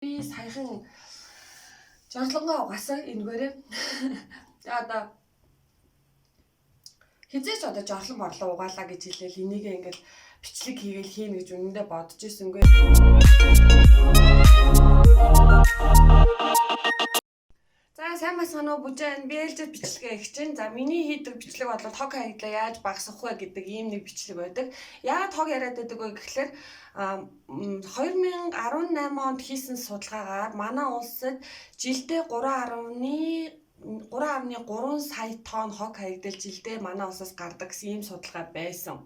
Би саяхан жонлонгоо угаасан энэгээрээ. Одоо хизээч жорлон борлоо угаалаа гэж хэлээл энийг ингээл бичлэг хийгээл хийнэ гэж үнэндээ бодож ирсэнгүй. За сайн байна уу бүжэн биэлжэд бичлэгээ хичээн. За миний хийдэг бичлэг бол хог хаягдлаа яаж багасгах вэ гэдэг ийм нэг бичлэг байдаг. Яагаад хог яриад байдаг вэ гэхлээр 2018 онд хийсэн судалгаагаар манай улсад жилдээ 3.3 сая тонн хог хаягдал жилдээ манай улсаас гардаг гэсэн ийм судалгаа байсан.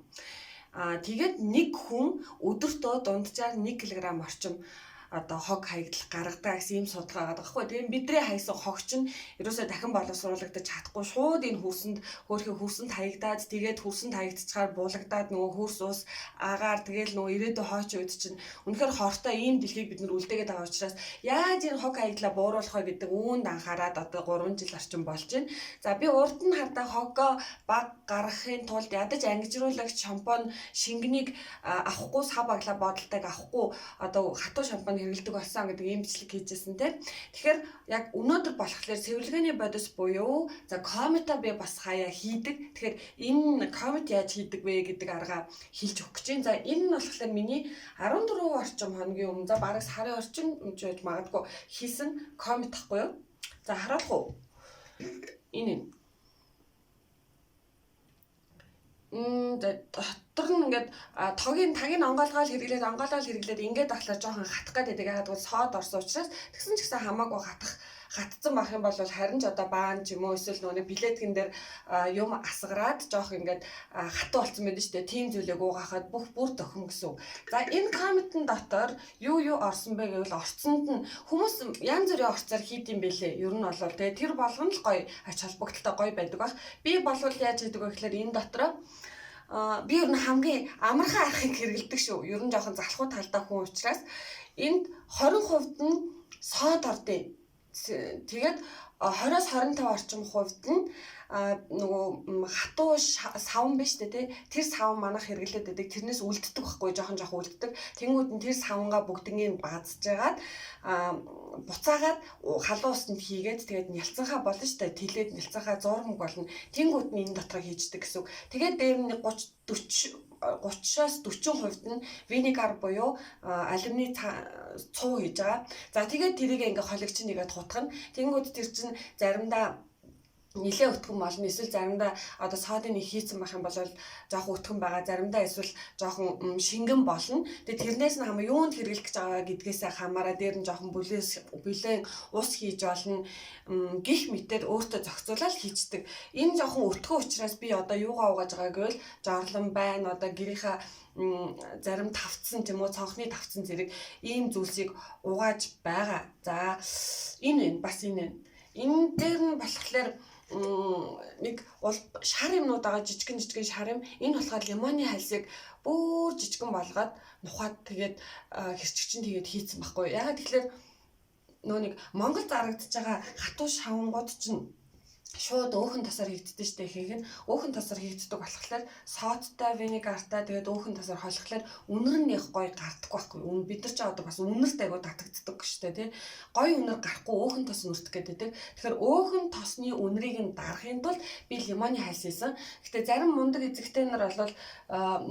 Тэгээд нэг хүн өдөртөө дунджаар 1 кг орчим одоо хог хаягдал гаргадаг гэсэн ийм судалгаа байгаа байхгүй. Тэгээд бидний хайсан хог чинь ерөөсөө дахин боловсруулагдаж чадахгүй шууд энэ хөрсөнд хаягдаад тэгээд хөрсөнд хаягдчихаар буулагдаад нөгөө хөрс ус агаар тэгээд нөгөө ирээдүйн хойч үед чинь үнэхээр хортой ийм дэлхийг бид нар үлдээгээд байгаа учраас яаж энэ хог хаяглаа бууруулах вэ гэдэг үүнд анхаарад одоо 3 жил орчим болж байна. За би урд нь хардаа хогоо баг гаргахын тулд ядаж ангижруулагч шампунь шингэнийг авахгүй сав баглаа бодолтойг авахгүй одоо хатуу шампунь хэрэгэлдэг болсон гэдэг ийм бичлэг хийжсэн те. Тэгэхээр яг өнөөдөр болохоор цэвэрлэгээний бодис буюу за коммета би бас хаяа хийдэг. Тэгэхээр энэ коммет яаж хийдэг вэ гэдэг арга хэлж өгөх гэж байна. За энэ нь болохоор миний 14 орчим хоногийн өмнө за бараг сарын орчим гэж магадгүй хийсэн коммет ахгүй юу? За харуулах уу? Энэ дотор нь ингээд тагийг онгоолгоод хэрэглээд ингээд болохоор жоохон хатах гэдэг. Яагаад гэвэл сод орсон учраас тэгсэн ч гэсэн хамаагүй хатцсан байх юм бол харин ч одоо баан ч юм уу эсвэл нөгөө билетгэн дээр юм асгараад жоох ингээд хатуу болсон байдаг шүү дээ. Тийм зүйлийг угаахад бүр тохим гэсэн. За энэ комментэн дотор юу орсон бэ гэвэл орцсонд нь хүмүүс янз бүрийн орцоор хийд юм бэлээ. Ер нь бол тэгээ тэр болгоно л гоё ач холбогдолтой гоё байдаг баг. Би болвол яаж хийдэг вэ гэхээр энэ дотроо би ер нь хамгийн амархан аргыг хэрэгэлдэг шүү. Ер нь жоохон залхуу талтай хүн учраас энд 20% нь сод ордыг. Тэгээд 20-25 орчим хувьд нь нөгөө хатуу савн биш үү те тэр савн манах хэрэглээд байдаг. Тэрнээс үлддэг байхгүй жоохон үлддэг. Тэнгүүд нь тэр савнгаа бүгднийг баазж жагаад буцаагаад халуун усанд хийгээд тэгээд нялцанхаа болно шүү дээ. Тэлээд нялцанхаа зурмаг болно. Тэнгүүд нь энэ дотроо хийждэг гэсэн. Тэгээд дээр нь 30-40% нь винегар буюу алюминий цуу хийж байгаа. За тэгээд тэрийг ингээ хологч нэгээд хутгана. Тэнгүүд тэр чинь заримдаа нилээ өтгөн болно. Эсвэл заримдаа одоо содын нэг хийцэн байх юм бол жоохон өтгөн байгаа. Заримдаа эсвэл жоохон шингэн болно. Тэгээд тэрнээс нь хамаа юунд хэрэглэх гэж байгаа гэдгээсээ хамаараа дээр нь жоохон бүлээн ус хийж болно. Гих мэтээр өөртөө зохицуулаад хийцдэг. Энэ жоохон өтгөн учраас би одоо юугаа угааж байгаа гэвэл жорлон байна. Одоо гэрийнхаа зарим тавцсан тийм үү цонхны тавцсан зэрэг ийм зүйлсийг угааж байгаа. За энэ бас энэ дээр нь болохоор нэг бол шар юмнууд байгаа жижигэн шар юм. Энэ болохоор лимоны хальсыг бүр жижигэн болгоод нухаад тэгээд хэрчгчин тэгээд хийцэн байхгүй. Ягаад тэгэхээр нөө нэг Монгол зарагдж байгаа хатуу шавангууд чинь шууд өөхөн тасаар хийгддэг шүү дээ. Ихэнх нь өөхөн тасаар хийгддэг болохоор содтой, винегартай тэгээд өөхөн тасаар холихлоор үнэр нь их гоё гардаггүй байхгүй. Бид нар ч одоо бас үнэрт айгуу татагддаг шүү дээ тий. Гоё үнэр гарахгүй өөхөн тос нүртэх гэдэг. Тэгэхээр өөхөн тосны үнэрийг нь дарахын тулд би лимоны хальс хийсэн. Гэтэ зарим мундаг эзэгтэй нар бол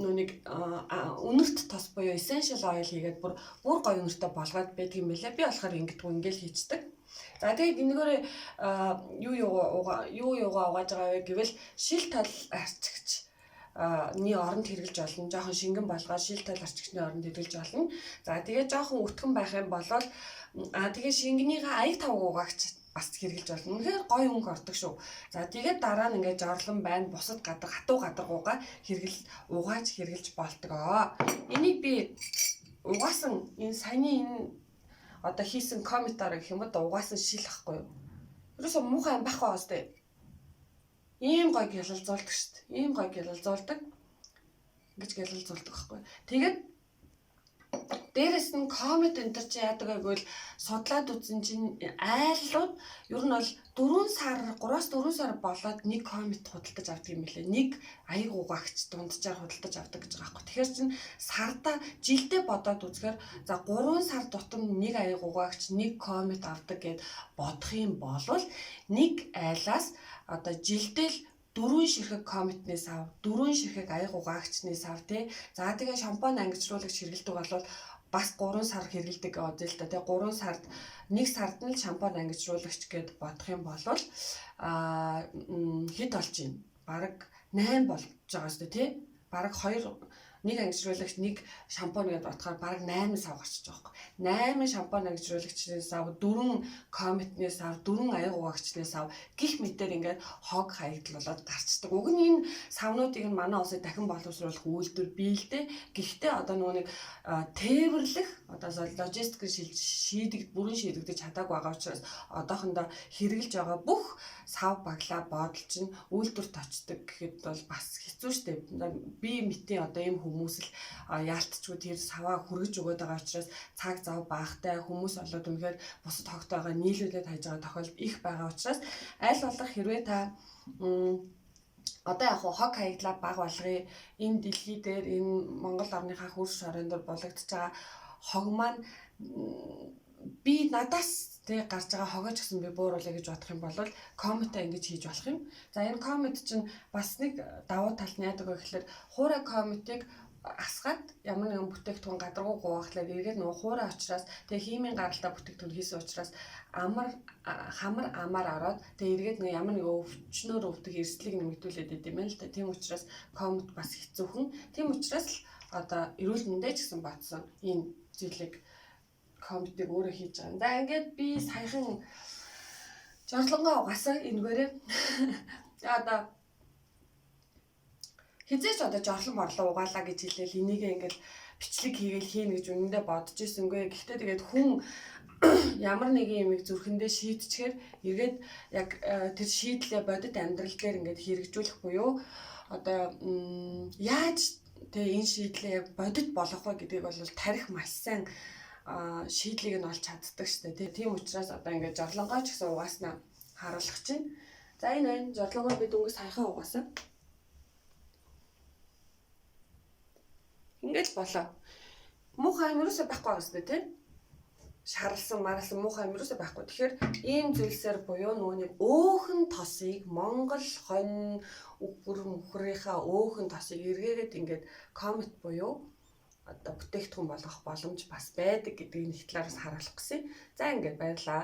нүг үнэрт тос буюу essential oil хийгээд бүр гоё үнэртэй болгоод байдаг юм байлаа. Би болохоор ингэдэггүй ингээл хийцдэг. За тэгээд энэгээр юу угааж байгаа вэ гэвэл шил тал арчигч оронд хэрэглэж болно. Жохон шингэн болгоод шил тал арчигчны оронд хэрэглэж болно. За тэгээд жохон өтгөн байх юм бол тэгээд шингэнийхээ аяг тавг угаагч бас хэрэглэж болно. Үнэхээр гоё өнгө ордог шүү. За тэгээд дараа нь ингээд жорлон байна. Бусад хатуу гадаргуугаа угааж хэрэглэж болтгоо. Энийг би угаасан энэ саяны одоо хийсэн комментаар гэх юм уу угаасан шил ахгүй юу. Ерөөсөө муухай байх байгаа сте. Ийм гоё гялалзуулдаг шүү дээ. Ийм гоё гялалзуулдаг. Ингэж гялалзуулдаг байхгүй. Тэгээд Дээрэс нь коммент энэ төр чи яадаг гэвэл судлаад үзсэн чинь айлууд ер нь бол 3 сар болоод нэг коммент худалдаж авдаг юм билээ. Нэг аяг угаагч дунджаар худалдаж авдаг гэж байгаа байхгүй. Тэгэхээр чин сарда жилдээ бодоод үзэхээр за 3 сар тутам нэг аяг угаагч нэг коммент авдаг гэд бодох юм бол нэг айлаас одоо жилдээ л 4 ширхэг комментнээс ав, 4 ширхэг аяг угаагчнээс ав тий. За тэгээ шампунь ангижруулагч хэрэглэдэг бол бас 3 сар хэрэглэдэг гэдэг л да тий. 3 сард нэг сард нь шампунь ангижруулагч гэд бодох юм бол хэд болж байна? Бараг 8 болж байгаа шүү дээ тий. Бараг 1 ангижруулагч 1 шампунь гэдээ бодохоор бараг 8 сав гарчиж байгаа байхгүй. 8 шампунь ангижруулагчнээс ав, 4 комментнээс ав, 4 аяг угаагчнээс ав гих мэтэр ингээд хог хаягдлуулаад гарчдаг. Уг нь энэ савнуудыг нь манай улсыг дахин боловсруулах үйлдвэр бий л дээ. Гэхдээ одоо нөгөө нэг тээвэрлэх одоо логистик бүрэн шийдэгдэж чадаагүй байгаа учраас одоохондоо хэрэгжилж байгаа бүх сав баглаа бодол чинь үйлдвэрт очдог гэхэд бол бас хэцүү шттэ. Би мэтийн одоо ийм хүмүүс л яалтчгүй тэр саваа хүргэж өгöd байгаа учраас цаг зав багтай хүмүүс болоод үнэхээр бусад хогтойгоо нийлүүлээд хайж байгаа тохиолдол их байгаа учраас аль болох хэрвээ та одоо яг хог хаягдлаа баг болгоё. Энэ дэлхий дээр энэ Монгол орныхаа хөрш шорон дээр болгогдож байгаа хог маань би надаас тэг гарч байгаа хогооч гэсэн би бууруулъя гэж бодох юм бол комментаа ингэж хийж болох юм. За энэ коммент чинь бас нэг давуу тал нь яадаг вэ гэхээр хуурай комментиг асгаад ямар нэгэн бүтээгдэхүүн гадаргуу гуйхлаар эргээд нөгөө хуурай учраас тэг химийн гаралтай бүтээгдэхүүн хийсэн учраас хамар амар ороод тэг эргээд нэг ямар нэг өвчнөр өвдөх эрсдлийг нэмэгдүүлээд идэм байл л да. Тийм учраас коммент бас хэцүүхэн. Тийм учраас л одоо эрүүл мэндэ ч гэсэн батсан энэ зүйлийг комментиг өөрөө хийж байгаа. За ингээд би саяхан жорлонгоо угаасаа энэгээрээ одоо хизээч одоо жорлон морлоо угаалаа гэж хэлээл энийг ингээд бичлэг хийгээл хийнэ гэж үнэндээ бодож ирсэнгүй. Гэхдээ тэгээд хүн ямар нэгэн юмыг зүрхэндээ шийдчихээр эргээд яг тэр шийдлээ бодит амьдрал дээр ингээд хэрэгжүүлэх буюу одоо яаж тэгээ энэ шийдлээ бодит болгох вэ гэдгийг бол тарих маш сайн шийдлийг нь олж чаддаг шүү дээ. Тийм учраас одоо ингээд жорлонгоо ч гэсэн угааснаа харуулах чинь. За энэ байна. Жорлонгоо би дөнгөж саяхан угаасан. Ингээд болоо. Муухай юм юусоо байхгүй байгаа шүү дээ, тийм. Шарлсан, маралсан муухай юм юусоо байхгүй. Тэгэхээр ийм зүйлсээр буюу нөгөө нэг өөхөн тосыг Монгол хонь мөхрийнхаа өөхөн тосыг эргээгээд ингээд коммент буюу одоо бүтээгдэхүүн болгох боломж бас байдаг гэдгийг нэг талаараас харуулах гэсэн. За ингээд баярлаа.